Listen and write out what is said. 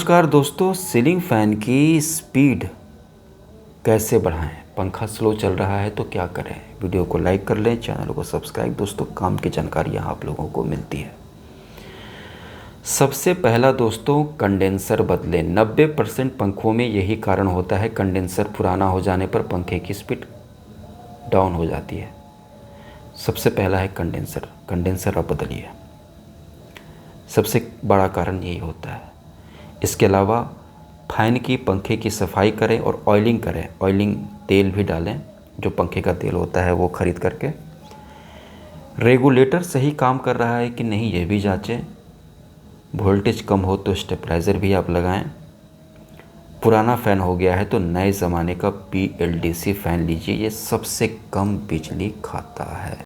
नमस्कार दोस्तों, ceiling fan की स्पीड कैसे बढ़ाएं? पंखा स्लो चल रहा है तो क्या करें? वीडियो को लाइक कर लें, चैनल को सब्सक्राइब। दोस्तों, काम की जानकारियाँ आप लोगों को मिलती है। सबसे पहला दोस्तों, कंडेंसर बदलें। 90% पंखों में यही कारण होता है। कंडेंसर पुराना हो जाने पर पंखे की स्पीड डाउन हो जाती है। सबसे पहला है कंडेंसर आप बदलिए। सबसे बड़ा कारण यही होता है। इसके अलावा फैन की पंखे की सफाई करें और ऑयलिंग करें। ऑयलिंग तेल भी डालें, जो पंखे का तेल होता है वो ख़रीद करके। रेगुलेटर सही काम कर रहा है कि नहीं ये भी जांचें। वोल्टेज कम हो तो स्टेबलाइज़र भी आप लगाएं। पुराना फ़ैन हो गया है तो नए ज़माने का PLDC फ़ैन लीजिए, ये सबसे कम बिजली खाता है।